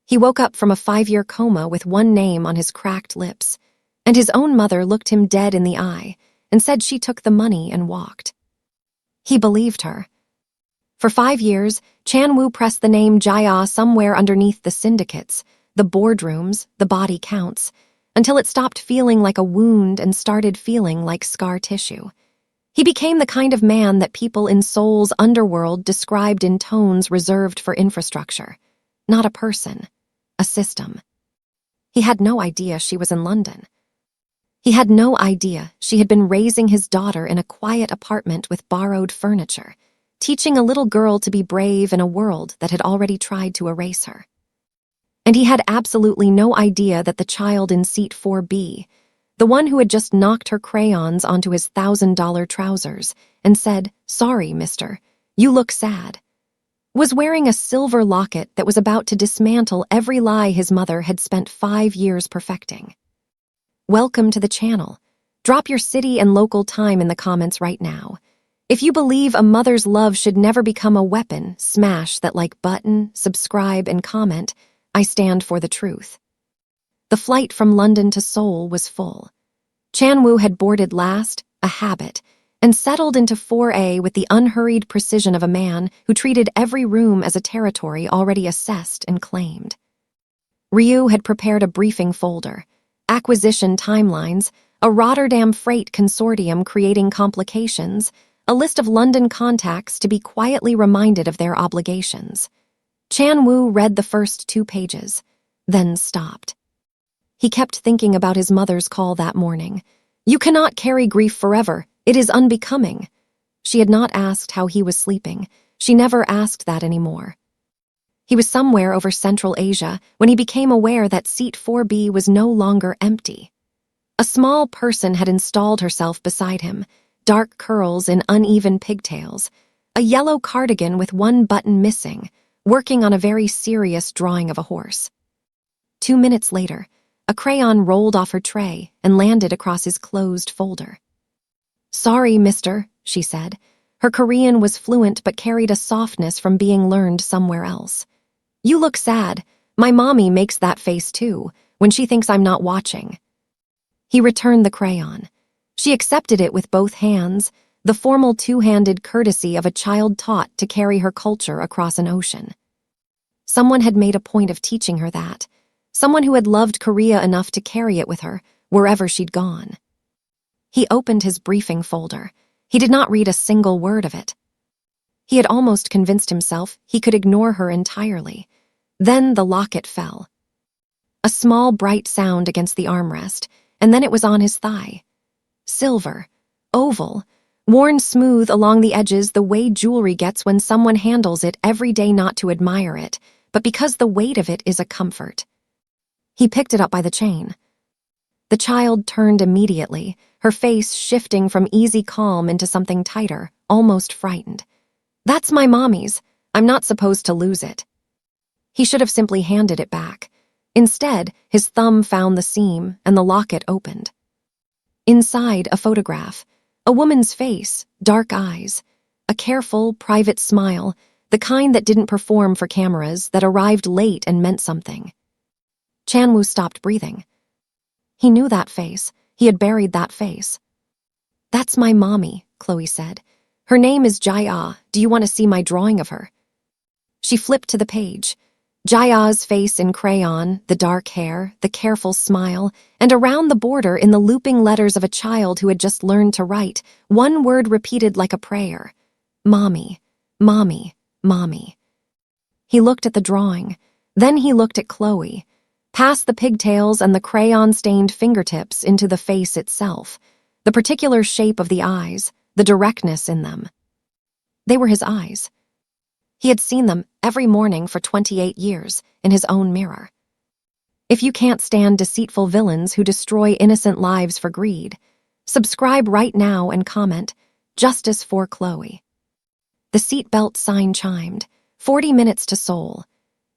He woke up from a 5-year coma with one name on his cracked lips, and his own mother looked him dead in the eye and said she took the money and walked. He believed her. For 5 years, Chan Woo pressed the name Jia somewhere underneath the syndicates, the boardrooms, the body counts, until it stopped feeling like a wound and started feeling like scar tissue. He became the kind of man that people in Seoul's underworld described in tones reserved for infrastructure. Not a person, a system. He had no idea she was in London. He had no idea she had been raising his daughter in a quiet apartment with borrowed furniture, teaching a little girl to be brave in a world that had already tried to erase her. And he had absolutely no idea that the child in seat 4B, the one who had just knocked her crayons onto his $1,000 trousers and said, "Sorry, mister, you look sad," was wearing a silver locket that was about to dismantle every lie his mother had spent 5 years perfecting. Welcome to the channel. Drop your city and local time in the comments right now. If you believe a mother's love should never become a weapon, smash that like button, subscribe, and comment. I stand for the truth. The flight from London to Seoul was full. Chan Woo had boarded last, a habit, and settled into 4A with the unhurried precision of a man who treated every room as a territory already assessed and claimed. Ryu had prepared a briefing folder, acquisition timelines, a Rotterdam freight consortium creating complications, a list of London contacts to be quietly reminded of their obligations. Chan Woo read the first 2 pages, then stopped. He kept thinking about his mother's call that morning. "You cannot carry grief forever. It is unbecoming." She had not asked how he was sleeping. She never asked that anymore. He was somewhere over Central Asia when he became aware that seat 4B was no longer empty. A small person had installed herself beside him, dark curls in uneven pigtails, a yellow cardigan with one button missing, working on a very serious drawing of a horse. 2 minutes later, a crayon rolled off her tray and landed across his closed folder. "Sorry, mister," she said. Her Korean was fluent but carried a softness from being learned somewhere else. "You look sad. My mommy makes that face too, when she thinks I'm not watching." He returned the crayon. She accepted it with both hands, the formal 2-handed courtesy of a child taught to carry her culture across an ocean. Someone had made a point of teaching her that. Someone who had loved Korea enough to carry it with her, wherever she'd gone. He opened his briefing folder. He did not read a single word of it. He had almost convinced himself he could ignore her entirely. Then the locket fell. A small, bright sound against the armrest, and then it was on his thigh. Silver, oval, worn smooth along the edges the way jewelry gets when someone handles it every day, not to admire it, but because the weight of it is a comfort. He picked it up by the chain. The child turned immediately, her face shifting from easy calm into something tighter, almost frightened. "That's my mommy's. I'm not supposed to lose it." He should have simply handed it back. Instead, his thumb found the seam and the locket opened. Inside, a photograph. A woman's face, dark eyes, a careful, private smile, the kind that didn't perform for cameras, that arrived late and meant something. Chan Woo stopped breathing. He knew that face. He had buried that face. "That's my mommy," Chloe said. "Her name is Jia. Do you want to see my drawing of her?" She flipped to the page. Jaya's face in crayon, the dark hair, the careful smile, and around the border in the looping letters of a child who had just learned to write, one word repeated like a prayer. "Mommy, mommy, mommy." He looked at the drawing. Then he looked at Chloe, past the pigtails and the crayon-stained fingertips into the face itself, the particular shape of the eyes, the directness in them. They were his eyes. He had seen them every morning for 28 years in his own mirror. If you can't stand deceitful villains who destroy innocent lives for greed, subscribe right now and comment, "Justice for Chloe." The seatbelt sign chimed, 40 minutes to Seoul.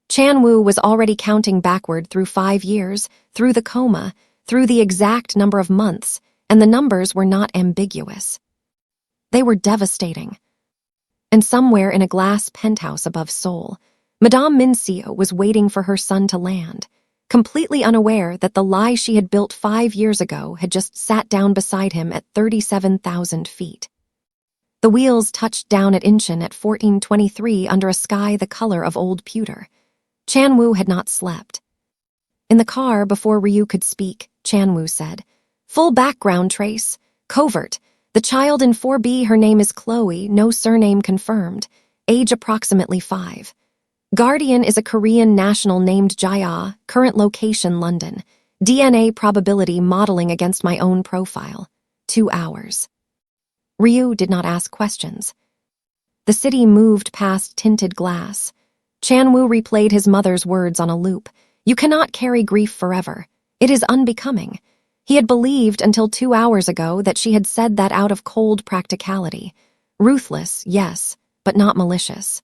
Chan Woo was already counting backward through 5 years, through the coma, through the exact number of months, and the numbers were not ambiguous. They were devastating. And somewhere in a glass penthouse above Seoul, Madame Min Seo was waiting for her son to land, completely unaware that the lie she had built 5 years ago had just sat down beside him at 37,000 feet. The wheels touched down at Incheon at 14:23 under a sky the color of old pewter. Chanwoo had not slept. In the car, before Ryu could speak, Chanwoo said, "Full background trace. Covert. The child in 4B, her name is Chloe, no surname confirmed. Age approximately 5. Guardian is a Korean national named Jaya, current location London. DNA probability modeling against my own profile. 2 hours." Ryu did not ask questions. The city moved past tinted glass. Chanwoo replayed his mother's words on a loop. "You cannot carry grief forever. It is unbecoming." He had believed until 2 hours ago that she had said that out of cold practicality. Ruthless, yes, but not malicious.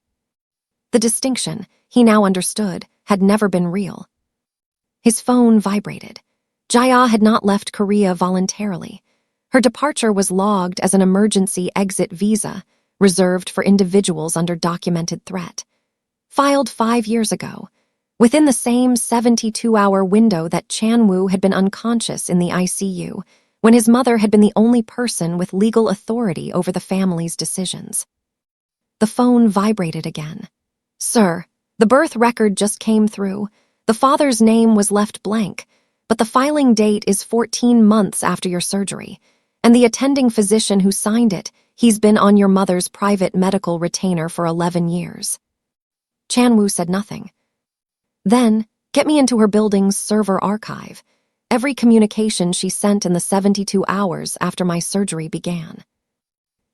The distinction, he now understood, had never been real. His phone vibrated. Jaya had not left Korea voluntarily. Her departure was logged as an emergency exit visa, reserved for individuals under documented threat. Filed 5 years ago, within the same 72-hour window that Chanwoo had been unconscious in the ICU, when his mother had been the only person with legal authority over the family's decisions. The phone vibrated again. "Sir, the birth record just came through. The father's name was left blank, but the filing date is 14 months after your surgery, and the attending physician who signed it, he's been on your mother's private medical retainer for 11 years. Chanwoo said nothing. "Then, get me into her building's server archive. Every communication she sent in the 72 hours after my surgery began."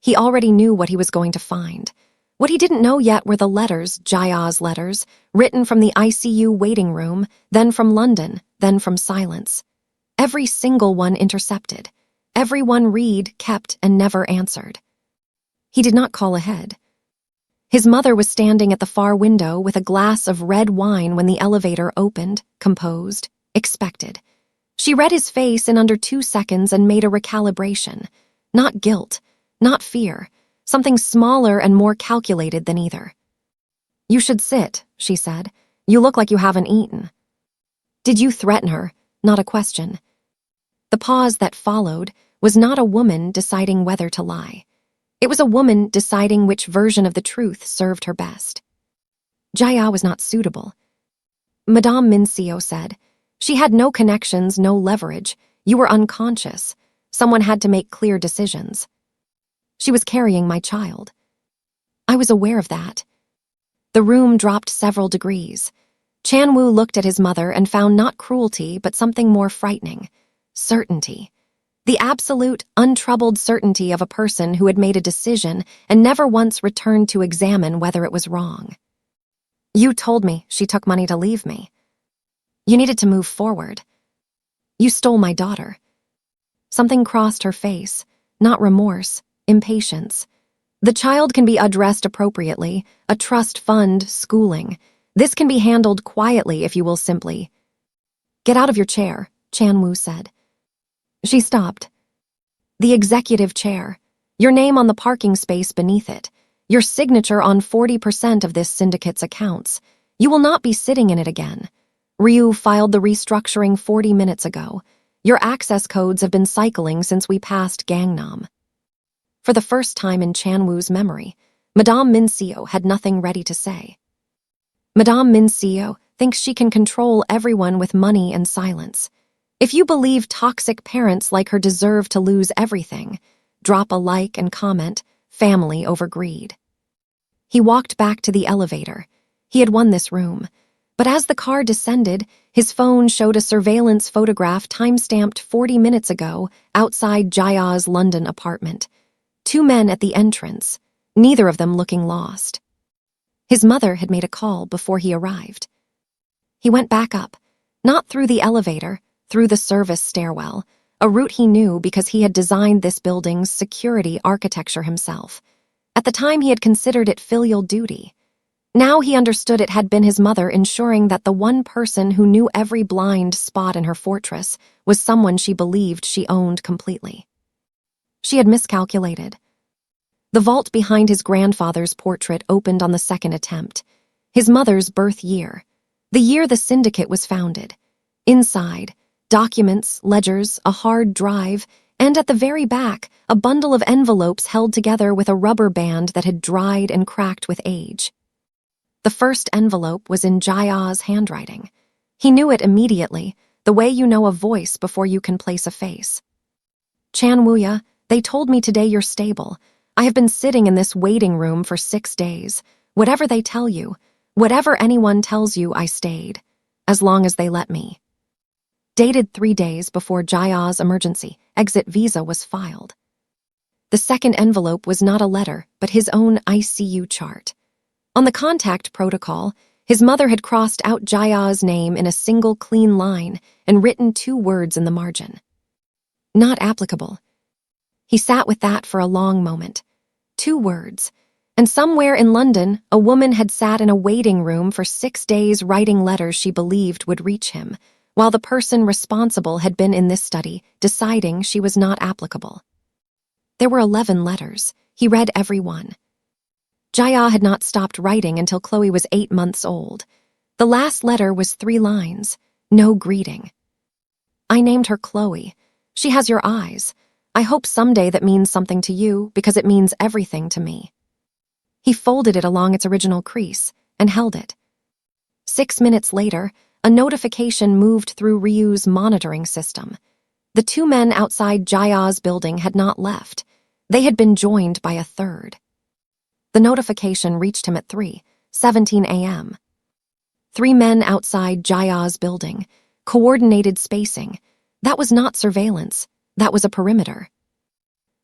He already knew what he was going to find. What he didn't know yet were the letters, Jaya's letters, written from the ICU waiting room, then from London, then from silence. Every single one intercepted. Every one read, kept, and never answered. He did not call ahead. His mother was standing at the far window with a glass of red wine when the elevator opened, composed, expected. She read his face in under 2 seconds and made a recalibration. Not guilt, not fear, something smaller and more calculated than either. "You should sit," she said. "You look like you haven't eaten." Did you threaten her? Not a question. The pause that followed was not a woman deciding whether to lie. It was a woman deciding which version of the truth served her best. Jaya was not suitable. Madame Min Seo said, "She had no connections, no leverage. You were unconscious. Someone had to make clear decisions. She was carrying my child." I was aware of that. The room dropped several degrees. Chanwoo looked at his mother and found not cruelty, but something more frightening. Certainty. The absolute, untroubled certainty of a person who had made a decision and never once returned to examine whether it was wrong. "You told me she took money to leave me. You needed to move forward. You stole my daughter." Something crossed her face, not remorse, impatience. "The child can be addressed appropriately, a trust fund, schooling. This can be handled quietly if you will simply." "Get out of your chair," Chanwoo said. She stopped. "The executive chair. Your name on the parking space beneath it. Your signature on 40% of this syndicate's accounts. You will not be sitting in it again. Ryu filed the restructuring 40 minutes ago. Your access codes have been cycling since we passed Gangnam." For the first time in Chanwoo's memory, Madame Min Seo had nothing ready to say. Madame Min Seo thinks she can control everyone with money and silence. If you believe toxic parents like her deserve to lose everything, drop a like and comment, family over greed. He walked back to the elevator. He had won this room. But as the car descended, his phone showed a surveillance photograph time-stamped 40 minutes ago outside Jaya's London apartment. 2 men at the entrance, neither of them looking lost. His mother had made a call before he arrived. He went back up, not through the elevator, through the service stairwell, a route he knew because he had designed this building's security architecture himself. At the time he had considered it filial duty. Now he understood it had been his mother ensuring that the one person who knew every blind spot in her fortress was someone she believed she owned completely. She had miscalculated. The vault behind his grandfather's portrait opened on the second attempt. His mother's birth year, the year the syndicate was founded. Inside, documents, ledgers, a hard drive, and at the very back, a bundle of envelopes held together with a rubber band that had dried and cracked with age. The first envelope was in Jaya's handwriting. He knew it immediately, the way you know a voice before you can place a face. Chan Wuya, they told me today you're stable. I have been sitting in this waiting room for 6 days. Whatever they tell you, whatever anyone tells you, I stayed. As long as they let me. Dated 3 days before Jaya's emergency exit visa was filed. The second envelope was not a letter, but his own ICU chart. On the contact protocol, his mother had crossed out Jaya's name in a single clean line and written 2 words in the margin. Not applicable. He sat with that for a long moment. 2 words. And somewhere in London, a woman had sat in a waiting room for 6 days writing letters she believed would reach him, while the person responsible had been in this study, deciding she was not applicable. There were 11 letters. He read every one. Jaya had not stopped writing until Chloe was 8 months old. The last letter was 3 lines. No greeting. I named her Chloe. She has your eyes. I hope someday that means something to you because it means everything to me. He folded it along its original crease and held it. 6 minutes later, a notification moved through Ryu's monitoring system. The 2 men outside Jaya's building had not left. They had been joined by a third. The notification reached him at 3:17 a.m. 3 men outside Jaya's building. Coordinated spacing. That was not surveillance. That was a perimeter.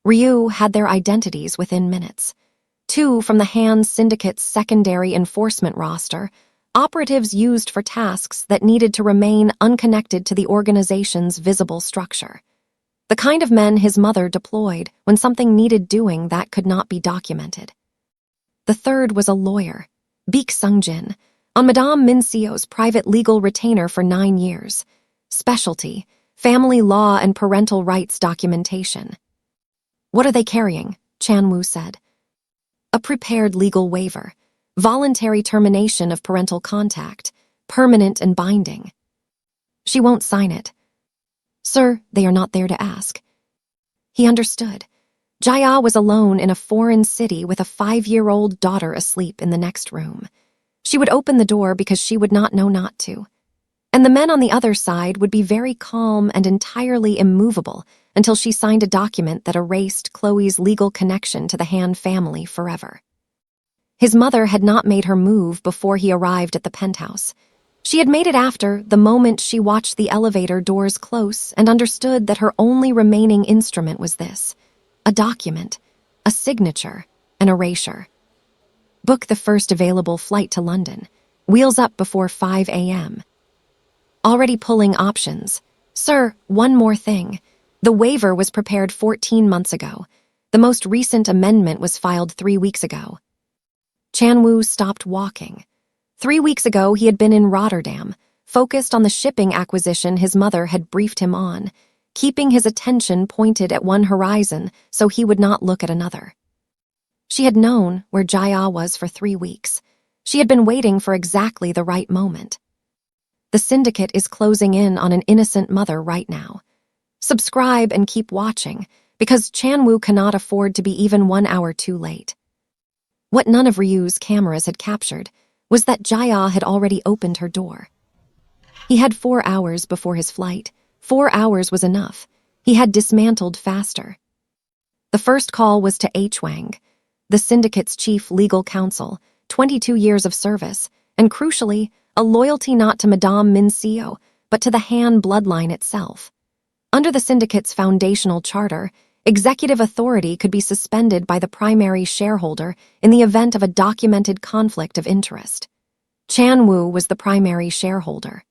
Ryu had their identities within minutes. 2 from the Han Syndicate's secondary enforcement roster, operatives used for tasks that needed to remain unconnected to the organization's visible structure. The kind of men his mother deployed when something needed doing that could not be documented. The third was a lawyer, Baek Sung-jin, on Madame Min Seo's private legal retainer for 9 years. Specialty, family law and parental rights documentation. What are they carrying? Chan Woo said. A prepared legal waiver, voluntary termination of parental contact, permanent and binding. She won't sign it. Sir, they are not there to ask. He understood. Jaya was alone in a foreign city with a 5-year-old daughter asleep in the next room. She would open the door because she would not know not to. And the men on the other side would be very calm and entirely immovable until she signed a document that erased Chloe's legal connection to the Han family forever. His mother had not made her move before he arrived at the penthouse. She had made it after the moment she watched the elevator doors close and understood that her only remaining instrument was this: a document, a signature, an erasure. Book the first available flight to London. Wheels up before 5 a.m. Already pulling options. Sir, one more thing. The waiver was prepared 14 months ago. The most recent amendment was filed 3 weeks ago. Chan Woo stopped walking. 3 weeks ago, he had been in Rotterdam, focused on the shipping acquisition his mother had briefed him on, keeping his attention pointed at one horizon so he would not look at another. She had known where Jaya was for 3 weeks. She had been waiting for exactly the right moment. The syndicate is closing in on an innocent mother right now. Subscribe and keep watching, because Chan Woo cannot afford to be even 1 hour too late. What none of Ryu's cameras had captured was that Jaya had already opened her door. He had 4 hours before his flight. 4 hours was enough. He had dismantled faster. The first call was to H. Wang, the syndicate's chief legal counsel, 22 years of service, and crucially, a loyalty not to Madame Min Seo, but to the Han bloodline itself. Under the syndicate's foundational charter, executive authority could be suspended by the primary shareholder in the event of a documented conflict of interest. Chan Woo was the primary shareholder.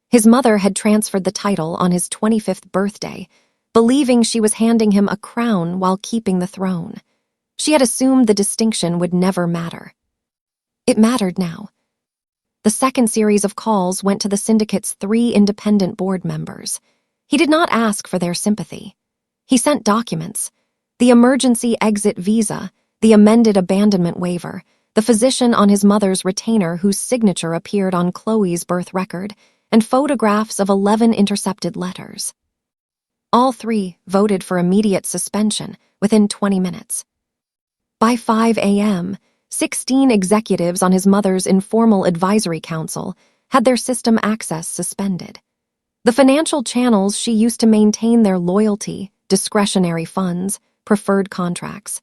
His mother had transferred the title on his 25th birthday, believing she was handing him a crown while keeping the throne. She had assumed the distinction would never matter. It mattered now. The second series of calls went to the syndicate's 3 independent board members. He did not ask for their sympathy. He sent documents: the emergency exit visa, the amended abandonment waiver, the physician on his mother's retainer whose signature appeared on Chloe's birth record, and photographs of 11 intercepted letters. All three voted for immediate suspension within 20 minutes. By 5 a.m., 16 executives on his mother's informal advisory council had their system access suspended. The financial channels she used to maintain their loyalty, discretionary funds, preferred contracts,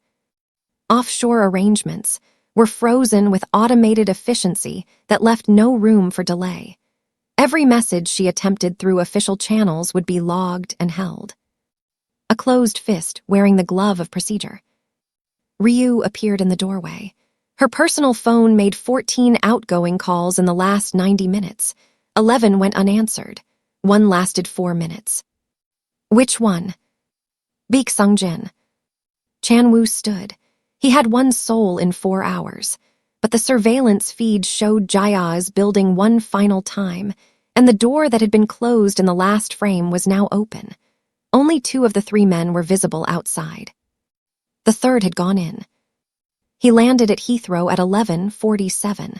offshore arrangements, were frozen with automated efficiency that left no room for delay. Every message she attempted through official channels would be logged and held. A closed fist wearing the glove of procedure. Ryu appeared in the doorway. Her personal phone made 14 outgoing calls in the last 90 minutes. 11 went unanswered. One lasted 4 minutes. Which one? Baek Sung-jin. Chan-woo stood. He had one soul in 4 hours. But the surveillance feed showed Jaya's building one final time, and the door that had been closed in the last frame was now open. Only 2 of the 3 men were visible outside. The third had gone in. He landed at Heathrow at 11:47.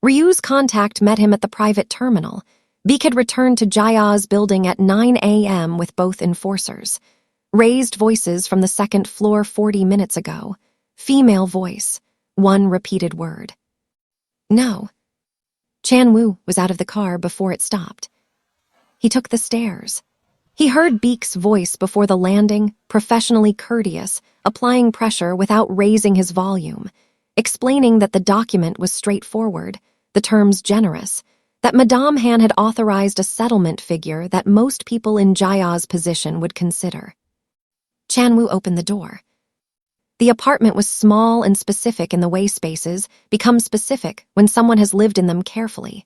Ryu's contact met him at the private terminal. Baek had returned to Jaya's building at 9 a.m. with both enforcers. Raised voices from the second floor 40 minutes ago. Female voice. One repeated word. No. Chan-woo was out of the car before it stopped. He took the stairs. He heard Baek's voice before the landing, professionally courteous, applying pressure without raising his volume, explaining that the document was straightforward, the terms generous, that Madame Han had authorized a settlement figure that most people in Jaya's position would consider. Chan-woo opened the door. The apartment was small and specific in the way spaces become specific when someone has lived in them carefully.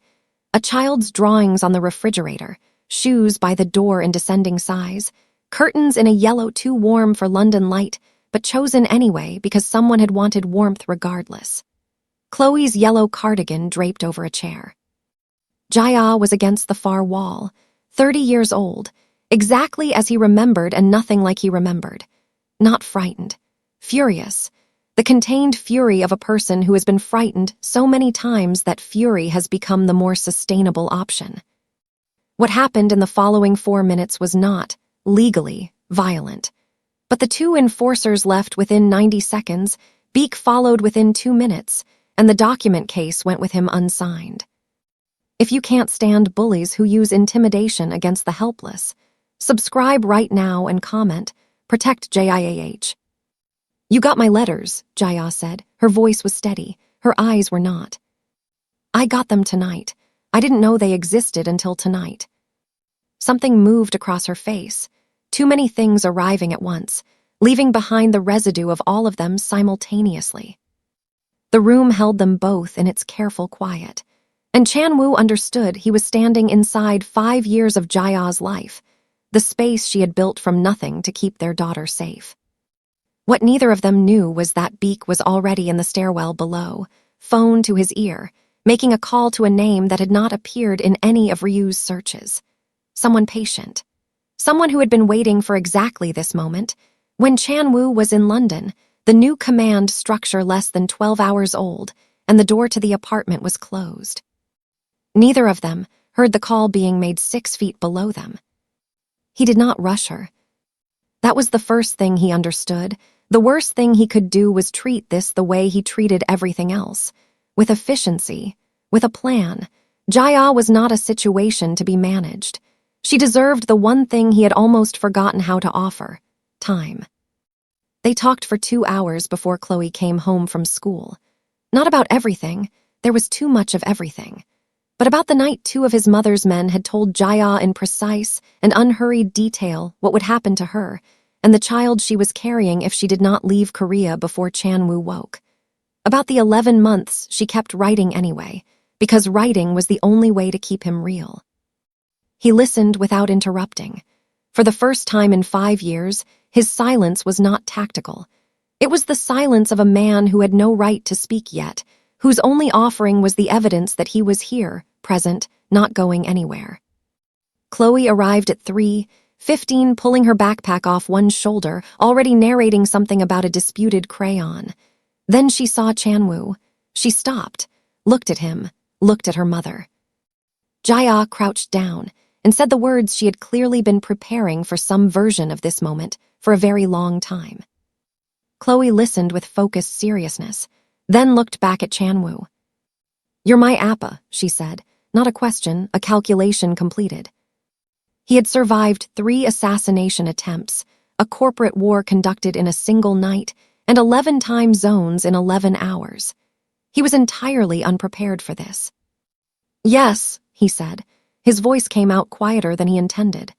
A child's drawings on the refrigerator, shoes by the door in descending size, curtains in a yellow too warm for London light, but chosen anyway because someone had wanted warmth regardless. Chloe's yellow cardigan draped over a chair. Jaya was against the far wall, 30 years old, exactly as he remembered and nothing like he remembered. Not frightened. Furious. The contained fury of a person who has been frightened so many times that fury has become the more sustainable option. What happened in the following 4 minutes was not, legally, violent. But the 2 enforcers left within 90 seconds, Baek followed within 2 minutes, and the document case went with him unsigned. If you can't stand bullies who use intimidation against the helpless, subscribe right now and comment, protect JIAH. You got my letters, Jaya said. Her voice was steady. Her eyes were not. I got them tonight. I didn't know they existed until tonight. Something moved across her face. Too many things arriving at once, leaving behind the residue of all of them simultaneously. The room held them both in its careful quiet, and Chan-woo understood he was standing inside 5 years of Jaya's life, the space she had built from nothing to keep their daughter safe. What neither of them knew was that Baek was already in the stairwell below, phone to his ear, making a call to a name that had not appeared in any of Ryu's searches. Someone patient. Someone who had been waiting for exactly this moment. When Chan-woo was in London, the new command structure less than 12 hours old, and the door to the apartment was closed. Neither of them heard the call being made 6 feet below them. He did not rush her. That was the first thing he understood. The worst thing he could do was treat this the way he treated everything else, with efficiency, with a plan. Jaya was not a situation to be managed. She deserved the one thing he had almost forgotten how to offer, time. They talked for 2 hours before Chloe came home from school. Not about everything, there was too much of everything. But about the night 2 of his mother's men had told Jaya in precise and unhurried detail what would happen to her and the child she was carrying if she did not leave Korea before Chan-woo woke. About the 11 months she kept writing anyway, because writing was the only way to keep him real. He listened without interrupting. For the first time in 5 years, his silence was not tactical. It was the silence of a man who had no right to speak yet, whose only offering was the evidence that he was here, present, not going anywhere. Chloe arrived at 3:15, pulling her backpack off one shoulder, already narrating something about a disputed crayon. Then she saw Chan-woo. She stopped, looked at him, looked at her mother. Jaya crouched down and said the words she had clearly been preparing for some version of this moment for a very long time. Chloe listened with focused seriousness, then looked back at Chanwoo. "You're my Appa," she said, not a question, a calculation completed. He had survived 3 assassination attempts, a corporate war conducted in a single night, and 11 time zones in 11 hours. He was entirely unprepared for this. "Yes," he said. His voice came out quieter than he intended.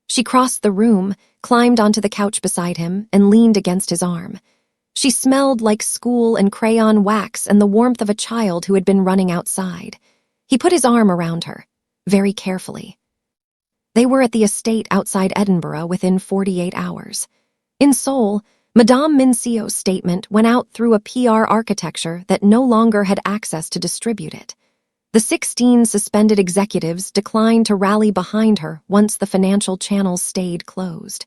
She crossed the room, climbed onto the couch beside him, and leaned against his arm. She smelled like school and crayon wax and the warmth of a child who had been running outside. He put his arm around her, very carefully. They were at the estate outside Edinburgh within 48 hours. In Seoul, Madame Min Seo's statement went out through a PR architecture that no longer had access to distribute it. The 16 suspended executives declined to rally behind her once the financial channels stayed closed.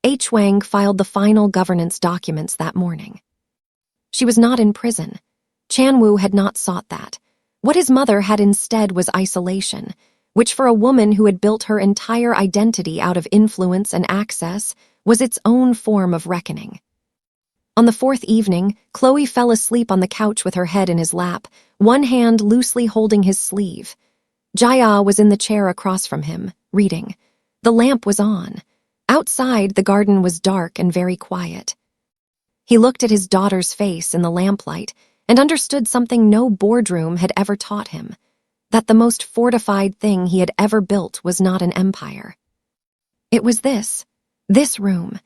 H. Wang filed the final governance documents that morning. She was not in prison. Chanwoo had not sought that. What his mother had instead was isolation, which for a woman who had built her entire identity out of influence and access was its own form of reckoning. On the 4th evening, Chloe fell asleep on the couch with her head in his lap, one hand loosely holding his sleeve. Jaya was in the chair across from him, reading. The lamp was on. Outside, the garden was dark and very quiet. He looked at his daughter's face in the lamplight and understood something no boardroom had ever taught him, that the most fortified thing he had ever built was not an empire. It was this room.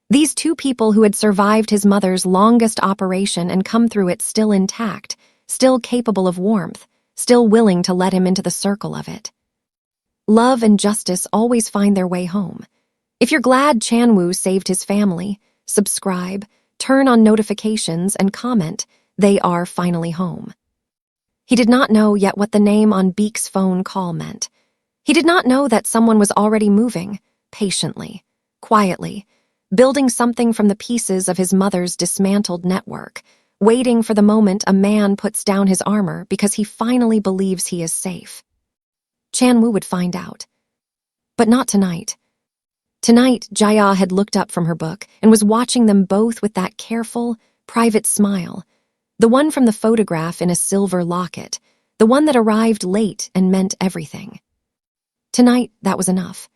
These 2 people who had survived his mother's longest operation and come through it still intact, still capable of warmth, still willing to let him into the circle of it. Love and justice always find their way home. If you're glad Chanwoo saved his family, subscribe, turn on notifications, and comment, they are finally home. He did not know yet what the name on Beek's phone call meant. He did not know that someone was already moving, patiently, quietly, building something from the pieces of his mother's dismantled network, waiting for the moment a man puts down his armor because he finally believes he is safe. Chanwoo would find out. But not tonight. Tonight, Jaya had looked up from her book and was watching them both with that careful, private smile, the one from the photograph in a silver locket, the one that arrived late and meant everything. Tonight, that was enough.